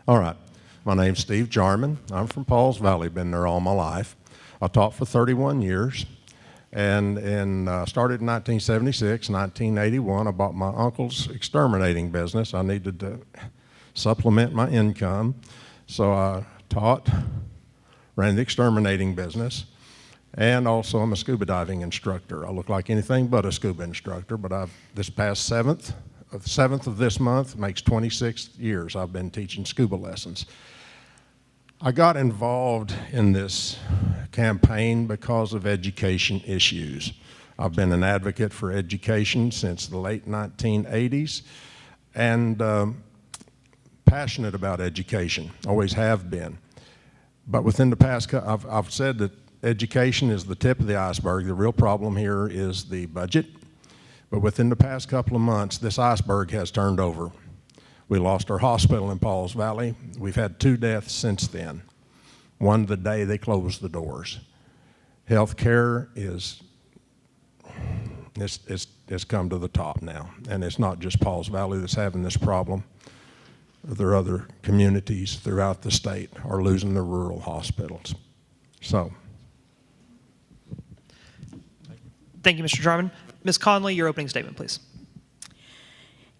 All right. My name's Steve Jarman. I'm from Pauls Valley, been there all my life. I taught for 31 years and started in 1976, 1981. I bought my uncle's exterminating business. I needed to supplement my income, so I taught, ran the exterminating business, and also I'm a scuba diving instructor. I look like anything but a scuba instructor, but this past 7th of this month makes 26 years I've been teaching scuba lessons. I got involved in this campaign because of education issues. I've been an advocate for education since the late 1980s and passionate about education, always have been. But within the past, I've said that education is the tip of the iceberg. The real problem here is the budget. But within the past couple of months, this iceberg has turned over. We lost our hospital in Pauls Valley. We've had 2 deaths since then. One the day they closed the doors. Health care it's come to the top now. And it's not just Pauls Valley that's having this problem. There are other communities throughout the state are losing their rural hospitals. So. Thank you, Mr. Jarman. Ms. Conley, your opening statement, please.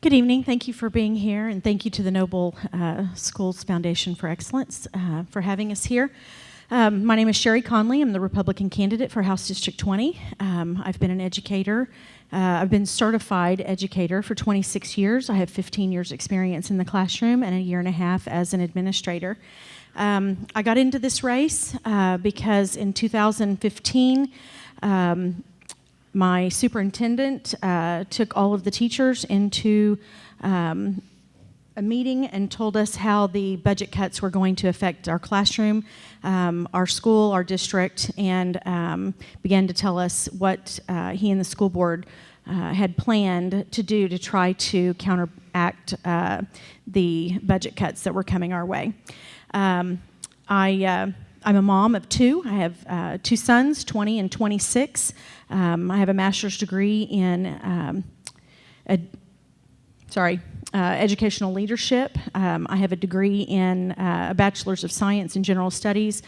Good evening. Thank you for being here, and thank you to the Noble Schools Foundation for Excellence for having us here. My name is Sherry Conley. I'm the Republican candidate for House District 20. I've been an educator. I've been certified educator for 26 years. I have 15 years experience in the classroom and a year and a half as an administrator. I got into this race because in 2015, my superintendent took all of the teachers into a meeting and told us how the budget cuts were going to affect our classroom, our school, our district, and began to tell us what he and the school board had planned to do to try to counteract the budget cuts that were coming our way. I'm a mom of 2. I have 2 sons, 20 and 26. I have a master's degree in educational leadership. I have a degree in a bachelor's of science in general studies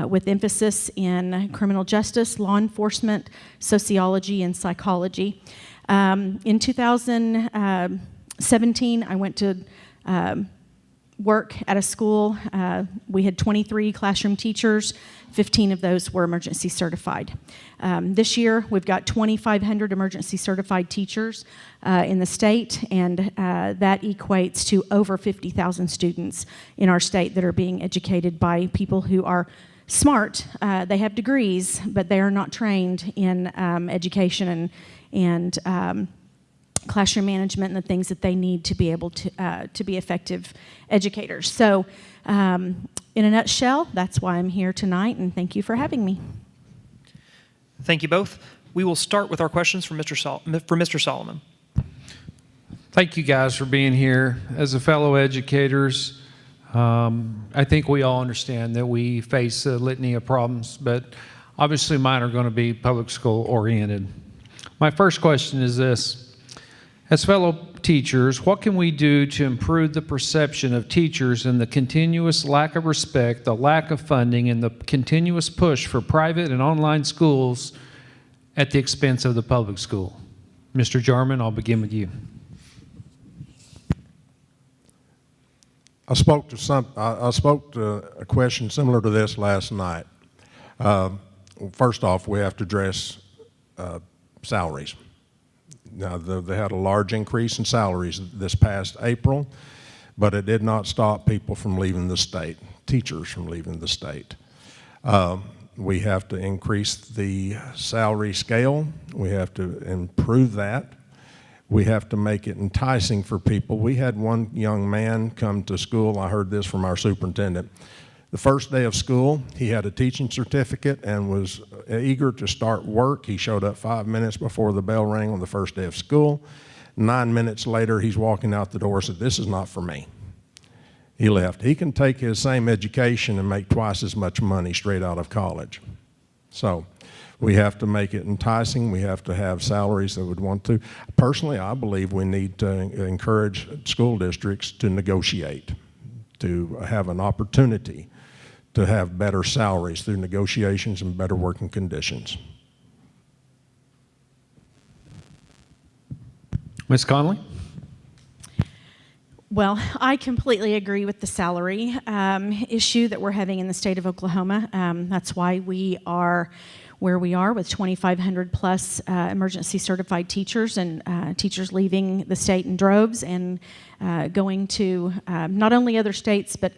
with emphasis in criminal justice, law enforcement, sociology, and psychology. In 2017, I went to work at a school. We had 23 classroom teachers. 15 of those were emergency certified. This year, we've got 2,500 emergency certified teachers in the state, and that equates to over 50,000 students in our state that are being educated by people who are smart. They have degrees, but they are not trained in education and classroom management and the things that they need to be able to be effective educators. So in a nutshell, that's why I'm here tonight, and thank you for having me. Thank you both. We will start with our questions for Mr. Solomon. Thank you guys for being here. As a fellow educators, I think we all understand that we face a litany of problems, but obviously mine are going to be public school oriented. My first question is this. As fellow teachers, what can we do to improve the perception of teachers and the continuous lack of respect, the lack of funding, and the continuous push for private and online schools at the expense of the public school? Mr. Jarman, I'll begin with you. I spoke to a question similar to this last night. First off, we have to address salaries. Now, they had a large increase in salaries this past April, but it did not stop people from leaving the state, teachers from leaving the state. We have to increase the salary scale. We have to improve that. We have to make it enticing for people. We had one young man come to school. I heard this from our superintendent. The first day of school, he had a teaching certificate and was eager to start work. He showed up 5 minutes before the bell rang on the first day of school. 9 minutes later, he's walking out the door and said, "This is not for me." He left. He can take his same education and make twice as much money straight out of college. So we have to make it enticing. We have to have salaries that would want to. Personally, I believe we need to encourage school districts to negotiate, to have an opportunity to have better salaries through negotiations and better working conditions. Ms. Conley? Well, I completely agree with the salary issue that we're having in the state of Oklahoma. That's why we are where we are with 2,500 plus emergency certified teachers and teachers leaving the state in droves and going to not only other states but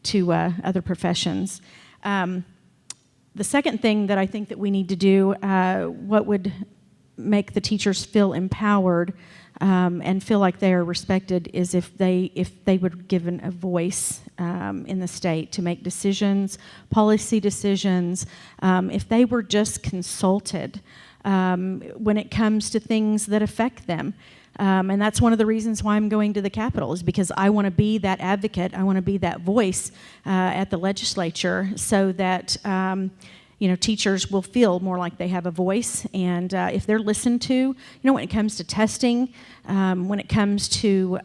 to other professions. The second thing that I think that we need to do, what would make the teachers feel empowered and feel like they are respected, is if they were given a voice in the state to make decisions, policy decisions, if they were just consulted when it comes to things that affect them. And that's one of the reasons why I'm going to the Capitol, is because I want to be that advocate. I want to be that voice at the legislature so that teachers will feel more like they have a voice. And if they're listened to, when it comes to testing, when it comes to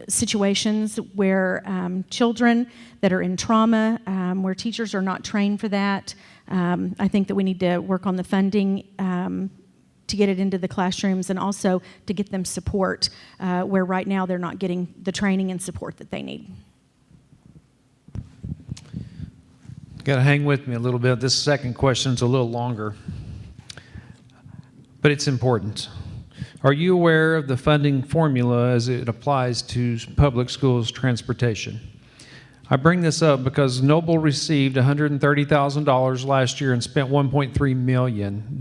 situations where children that are in trauma, where teachers are not trained for that, I think that we need to work on the funding to get it into the classrooms and also to get them support where right now they're not getting the training and support that they need. Got to hang with me a little bit. This second question's a little longer, but it's important. Are you aware of the funding formula as it applies to public schools transportation? I bring this up because Noble received $130,000 last year and spent $1.3 million.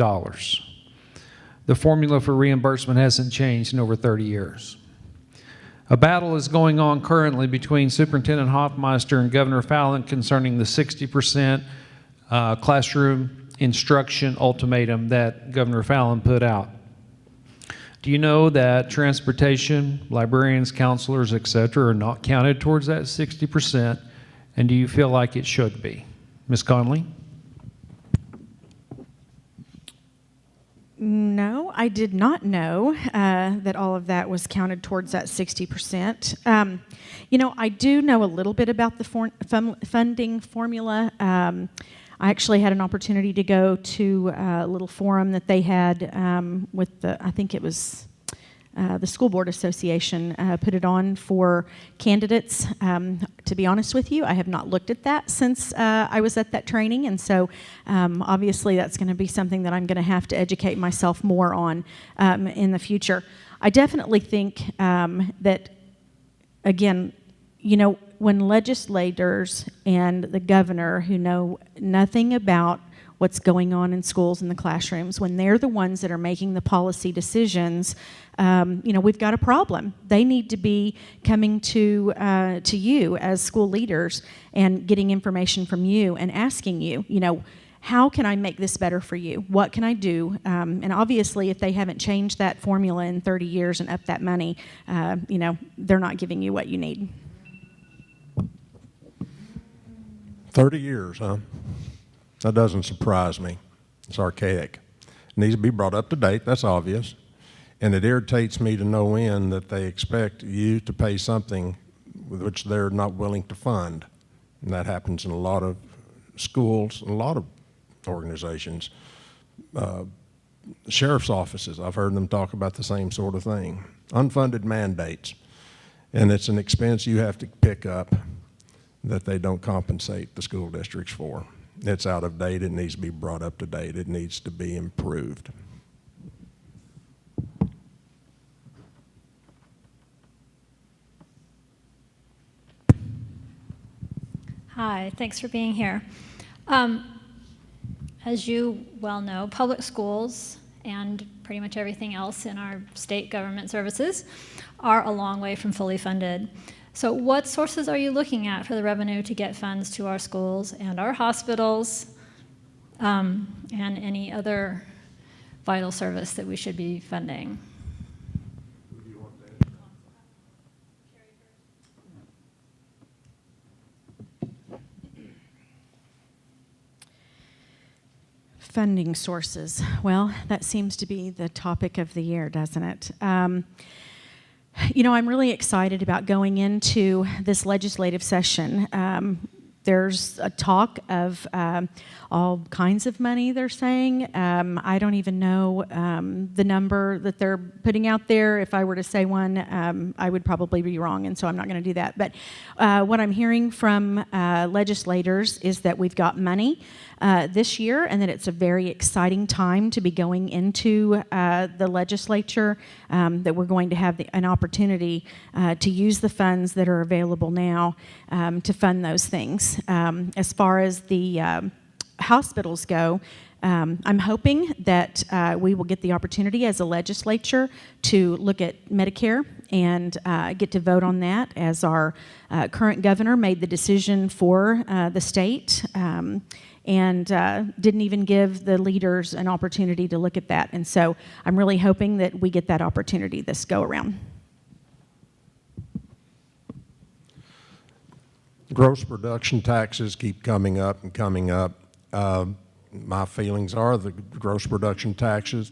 The formula for reimbursement hasn't changed in over 30 years. A battle is going on currently between Superintendent Hoffmeister and Governor Fallin concerning the 60% classroom instruction ultimatum that Governor Fallin put out. Do you know that transportation, librarians, counselors, etc., are not counted towards that 60%? And do you feel like it should be? Ms. Conley? No, I did not know that all of that was counted towards that 60%. I do know a little bit about the funding formula. I actually had an opportunity to go to a little forum that they had with I think it was the School Board Association put it on for candidates. To be honest with you, I have not looked at that since I was at that training, and so obviously that's going to be something that I'm going to have to educate myself more on in the future. I definitely think that, again, when legislators and the governor, who know nothing about what's going on in schools and the classrooms, when they're the ones that are making the policy decisions, we've got a problem. They need to be coming to you as school leaders and getting information from you and asking you, how can I make this better for you? What can I do? And obviously, if they haven't changed that formula in 30 years and upped that money, they're not giving you what you need. 30 years, huh? That doesn't surprise me. It's archaic. It needs to be brought up to date, that's obvious. And it irritates me to no end that they expect you to pay something which they're not willing to fund. And that happens in a lot of schools, a lot of organizations. Sheriff's offices, I've heard them talk about the same sort of thing. Unfunded mandates. And it's an expense you have to pick up that they don't compensate the school districts for. It's out of date. It needs to be brought up to date. It needs to be improved. Hi, thanks for being here. As you well know, public schools and pretty much everything else in our state government services are a long way from fully funded. So what sources are you looking at for the revenue to get funds to our schools and our hospitals and any other vital service that we should be funding? Funding sources. Well, that seems to be the topic of the year, doesn't it? You know, I'm really excited about going into this legislative session. There's a talk of all kinds of money, they're saying. I don't even know the number that they're putting out there. If I were to say one, I would probably be wrong, and so I'm not going to do that. But what I'm hearing from legislators is that we've got money this year, and that it's a very exciting time to be going into the legislature, that we're going to have an opportunity to use the funds that are available now to fund those things. As far as the hospitals go, I'm hoping that we will get the opportunity as a legislature to look at Medicare and get to vote on that, as our current governor made the decision for the state, and didn't even give the leaders an opportunity to look at that. And so I'm really hoping that we get that opportunity this go around. Gross production taxes keep coming up and coming up. My feelings are the gross production taxes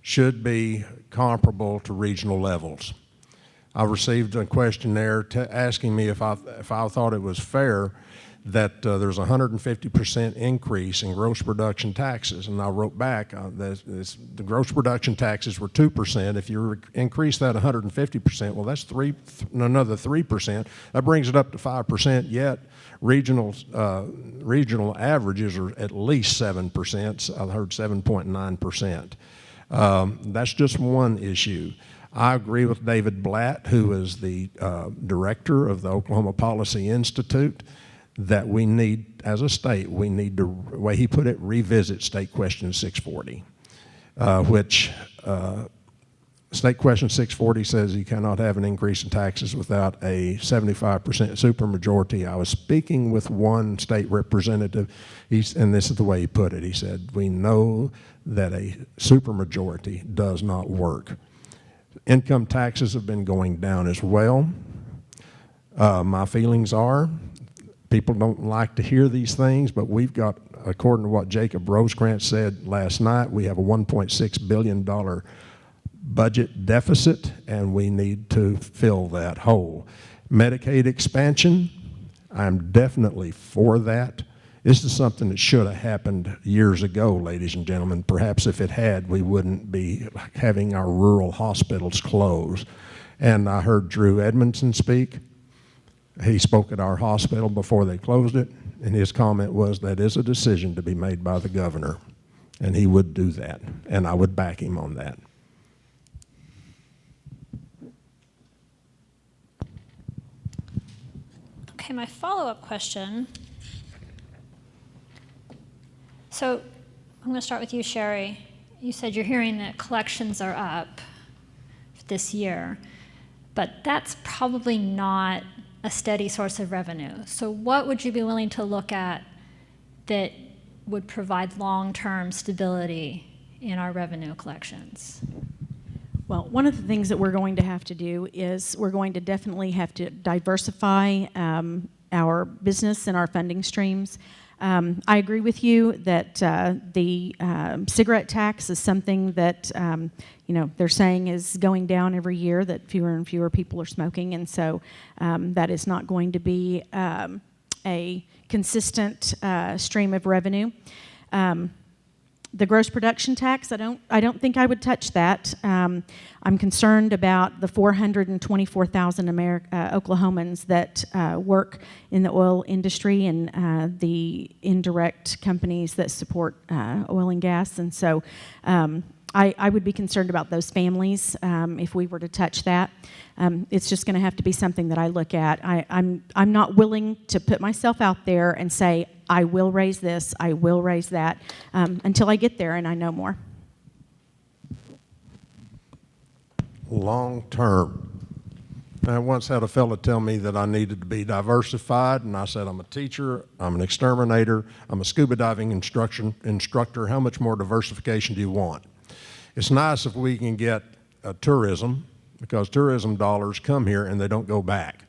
should be comparable to regional levels. I received a questionnaire asking me if I thought it was fair that there's a 150% increase in gross production taxes, and I wrote back the gross production taxes were 2%. If you increase that 150%, well, that's another 3%. That brings it up to 5%. Yet regional averages are at least 7%. I heard 7.9%. That's just one issue. I agree with David Blatt, who is the director of the Oklahoma Policy Institute, that we need, as a state, we need to, the way he put it, revisit State Question 640, which State Question 640 says you cannot have an increase in taxes without a 75% supermajority. I was speaking with one state representative, and this is the way he put it. He said, we know that a supermajority does not work. Income taxes have been going down as well. My feelings are, people don't like to hear these things, but we've got, according to what Jacob Rosecrans said last night, we have a $1.6 billion budget deficit, and we need to fill that hole. Medicaid expansion, I'm definitely for that. This is something that should have happened years ago, ladies and gentlemen. Perhaps if it had, we wouldn't be having our rural hospitals closed. And I heard Drew Edmondson speak. He spoke at our hospital before they closed it, and his comment was that is a decision to be made by the governor, and he would do that, and I would back him on that. Okay, my follow-up question. So I'm going to start with you, Sherry. You said you're hearing that collections are up this year, but that's probably not a steady source of revenue. So what would you be willing to look at that would provide long-term stability in our revenue collections? Well, one of the things that we're going to have to do is we're going to definitely have to diversify our business and our funding streams. I agree with you that the cigarette tax is something that they're saying is going down every year, that fewer and fewer people are smoking, and so that is not going to be a consistent stream of revenue. The gross production tax, I don't think I would touch that. I'm concerned about the 424,000 Oklahomans that work in the oil industry and the indirect companies that support oil and gas, and so I would be concerned about those families if we were to touch that. It's just going to have to be something that I look at. I'm not willing to put myself out there and say, I will raise this, I will raise that, until I get there and I know more. Long term. I once had a fellow tell me that I needed to be diversified, and I said, I'm a teacher, I'm an exterminator, I'm a scuba diving instructor. How much more diversification do you want? It's nice if we can get tourism, because tourism dollars come here and they don't go back.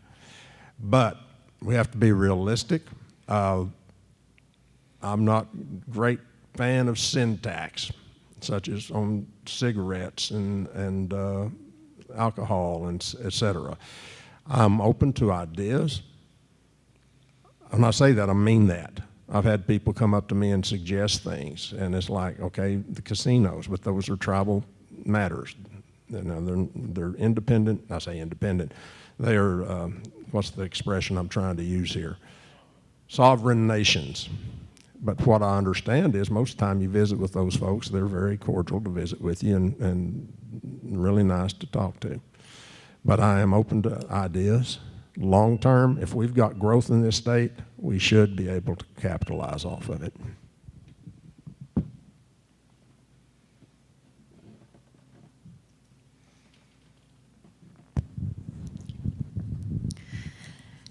But we have to be realistic. I'm not a great fan of sin tax. such as on cigarettes and alcohol and et cetera. I'm open to ideas. When I say that, I mean that. I've had people come up to me and suggest things, and it's like, okay, the casinos, but those are tribal matters. You know, they're independent. I say independent. They are, what's the expression I'm trying to use here? Sovereign nations. But what I understand is most of the time you visit with those folks, they're very cordial to visit with you and really nice to talk to. But I am open to ideas. Long term, if we've got growth in this state, we should be able to capitalize off of it.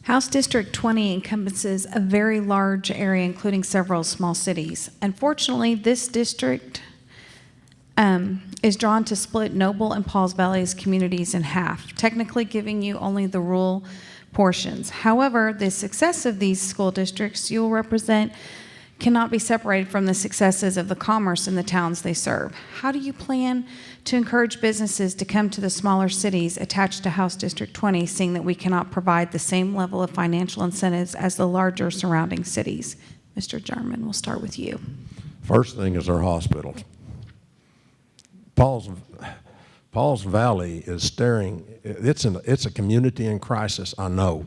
House District 20 encompasses a very large area, including several small cities. Unfortunately, this district is drawn to split Noble and Pauls Valley's communities in half, technically giving you only the rural portions. However, the success of these school districts you will represent cannot be separated from the successes of the commerce in the towns they serve. How do you plan to encourage businesses to come to the smaller cities attached to House District 20, seeing that we cannot provide the same level of financial incentives as the larger surrounding cities? Mr. Jarman, we'll start with you. First thing is our hospitals. Pauls Valley is staring, it's a community in crisis, I know,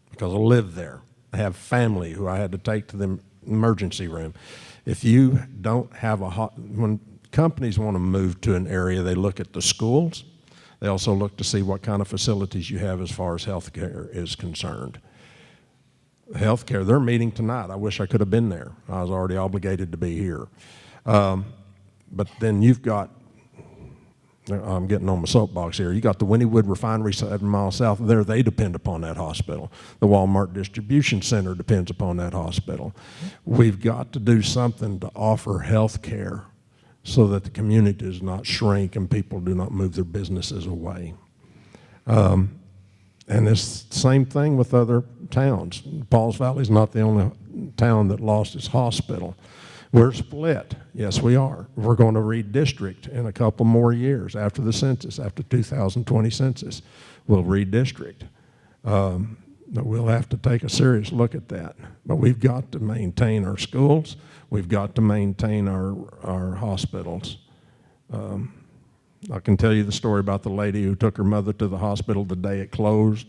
because I live there. I have family who I had to take to the emergency room. If you don't have when companies want to move to an area, they look at the schools. They also look to see what kind of facilities you have as far as health care is concerned. Health care, they're meeting tonight. I wish I could have been there. I was already obligated to be here. But then you've got, I'm getting on my soapbox here. You got the Wynnewood Refinery 7 miles south of there. They depend upon that hospital. The Walmart Distribution Center depends upon that hospital. We've got to do something to offer health care so that the community does not shrink and people do not move their businesses away. And it's the same thing with other towns. Pauls Valley is not the only town that lost its hospital. We're split. Yes, we are. We're going to redistrict in a couple more years after the census, after 2020 census. We'll redistrict. But we'll have to take a serious look at that. But we've got to maintain our schools. We've got to maintain our hospitals. I can tell you the story about the lady who took her mother to the hospital the day it closed.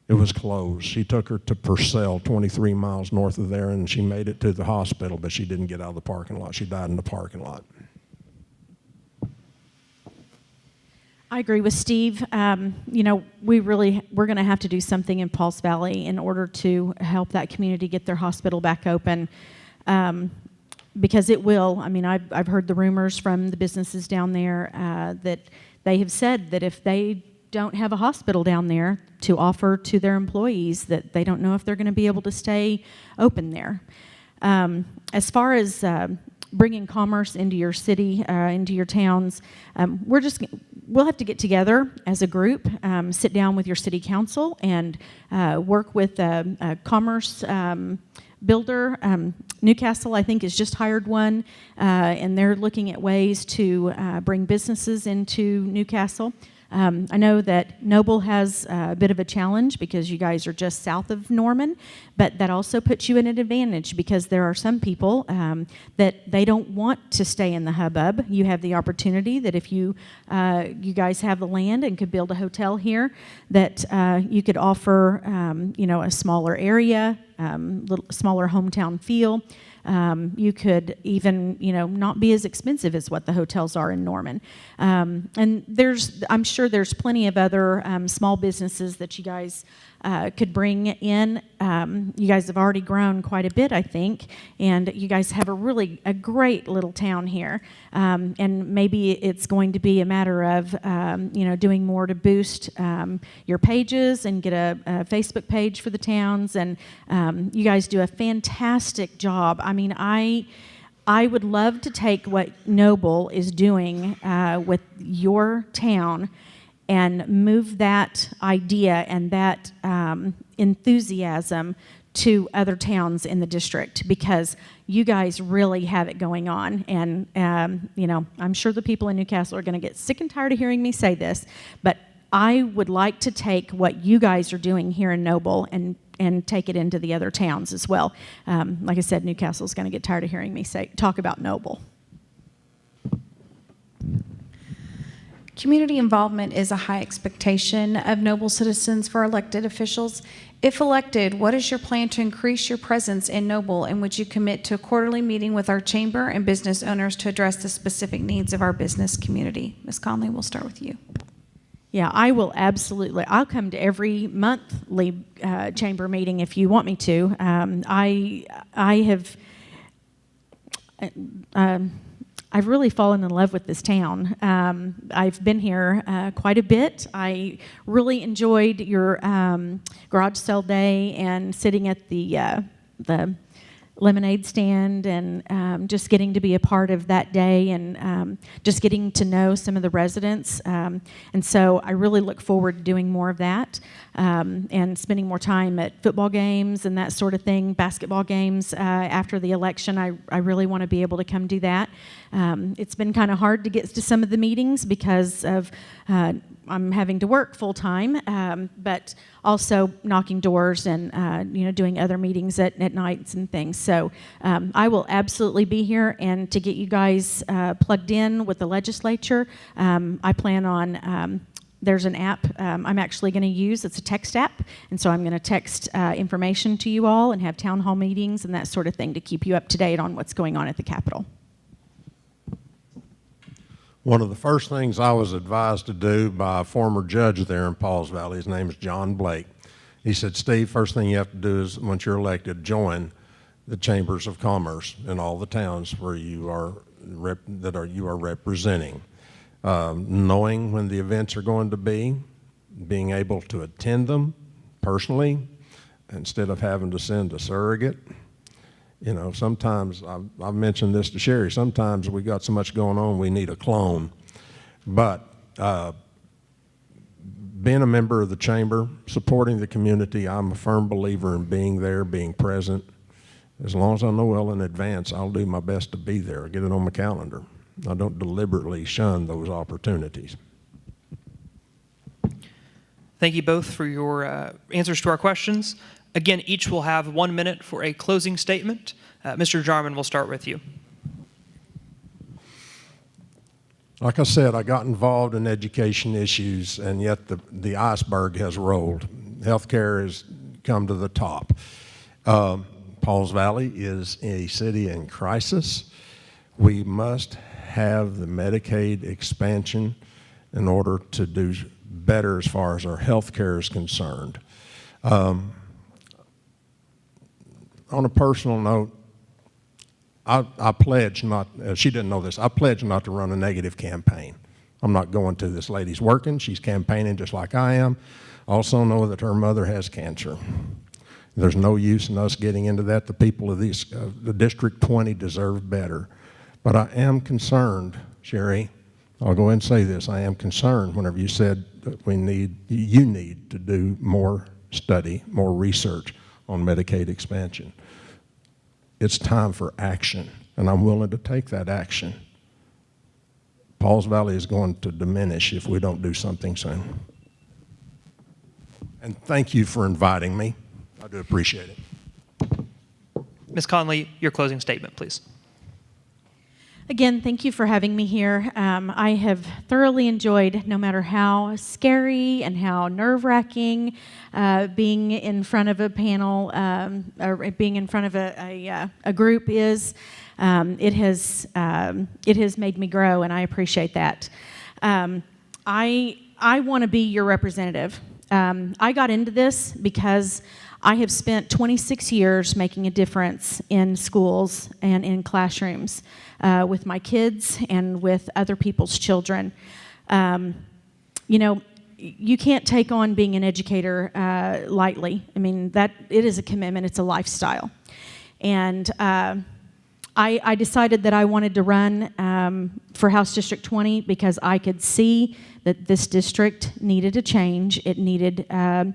It was closed. She took her to Purcell, 23 miles north of there, and she made it to the hospital, but she didn't get out of the parking lot. She died in the parking lot. I agree with Steve. You know, we're going to have to do something in Pauls Valley in order to help that community get their hospital back open, because it will. I mean, I've heard the rumors from the businesses down there that they have said that if they don't have a hospital down there to offer to their employees, that they don't know if they're going to be able to stay open there. As far as bringing commerce into your city, into your towns, we'll have to get together as a group, sit down with your city council and work with a commerce builder. Newcastle, I think, has just hired one, and they're looking at ways to bring businesses into Newcastle. I know that Noble has a bit of a challenge because you guys are just south of Norman, but that also puts you in an advantage because there are some people that they don't want to stay in the hubbub. You have the opportunity that if you guys have the land and could build a hotel here, that you could offer a smaller area, little smaller hometown feel. You could even, not be as expensive as what the hotels are in Norman. And I'm sure there's plenty of other small businesses that you guys could bring in. You guys have already grown quite a bit, I think, and you guys have a great little town here. And maybe it's going to be a matter of, doing more to boost your pages and get a Facebook page for the towns. And you guys do a fantastic job. I mean, I would love to take what Noble is doing with your town and move that idea and that enthusiasm to other towns in the district, because you guys really have it going on. And, I'm sure the people in Newcastle are going to get sick and tired of hearing me say this, but I would like to take what you guys are doing here in Noble and take it into the other towns as well. Like I said, Newcastle's going to get tired of hearing me talk about Noble. Community involvement is a high expectation of Noble citizens for elected officials. If elected, what is your plan to increase your presence in Noble, and would you commit to a quarterly meeting with our chamber and business owners to address the specific needs of our business community? Ms. Conley, we'll start with you. Yeah, I will absolutely. I'll come to every monthly chamber meeting if you want me to. I've really fallen in love with this town. I've been here quite a bit. I really enjoyed your garage sale day and sitting at the lemonade stand, and just getting to be a part of that day, and just getting to know some of the residents. And so I really look forward to doing more of that, and spending more time at football games and that sort of thing, basketball games after the election. I really want to be able to come do that. It's been kind of hard to get to some of the meetings because of I'm having to work full time, but also knocking doors and doing other meetings at nights and things. So I will absolutely be here, and to get you guys plugged in with the legislature, I plan on. There's an app I'm actually going to use. It's a text app, and so I'm going to text information to you all and have town hall meetings and that sort of thing to keep you up to date on what's going on at the Capitol. One of the first things I was advised to do by a former judge there in Pauls Valley, his name is John Blake. He said, Steve, first thing you have to do is, once you're elected, join the chambers of commerce in all the towns where you are representing. Knowing when the events are going to be, being able to attend them personally instead of having to send a surrogate. Sometimes, I've mentioned this to Sherry, sometimes we got so much going on we need a clone. But being a member of the chamber, supporting the community, I'm a firm believer in being there, being present. As long as I know well in advance, I'll do my best to be there, get it on my calendar. I don't deliberately shun those opportunities. Thank you both for your answers to our questions. Again, each will have 1 minute for a closing statement. Mr. Jarman, we'll start with you. Like I said, I got involved in education issues, and yet the iceberg has rolled. Healthcare has come to the top. Pauls Valley is a city in crisis. We must have the Medicaid expansion in order to do better as far as our healthcare is concerned. On a personal note, I pledge not, she didn't know this, I pledge not to run a negative campaign. I'm not going to. This lady's working, she's campaigning just like I am. Also know that her mother has cancer. There's no use in us getting into that. The people of the District 20 deserve better. But I am concerned, Sherry, I'll go ahead and say this, I am concerned whenever you said that you need to do more study, more research on Medicaid expansion. It's time for action, and I'm willing to take that action. Pauls Valley is going to diminish if we don't do something soon. And thank you for inviting me. I do appreciate it. Ms. Conley, your closing statement, please. Again, thank you for having me here. I have thoroughly enjoyed, no matter how scary and how nerve-wracking being in front of a panel or being in front of a group is. It has made me grow, and I appreciate that. I want to be your representative. I got into this because I have spent 26 years making a difference in schools and in classrooms with my kids and with other people's children. You can't take on being an educator lightly. I mean, it is a commitment. It's a lifestyle. And I decided that I wanted to run for House District 20 because I could see that this district needed a change. It needed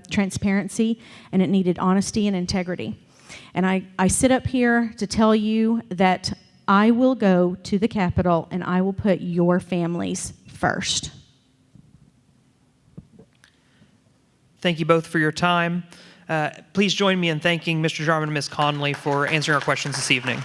transparency, and it needed honesty and integrity. And I sit up here to tell you that I will go to the Capitol and I will put your families first. Thank you both for your time. Please join me in thanking Mr. Jarman and Ms. Conley for answering our questions this evening.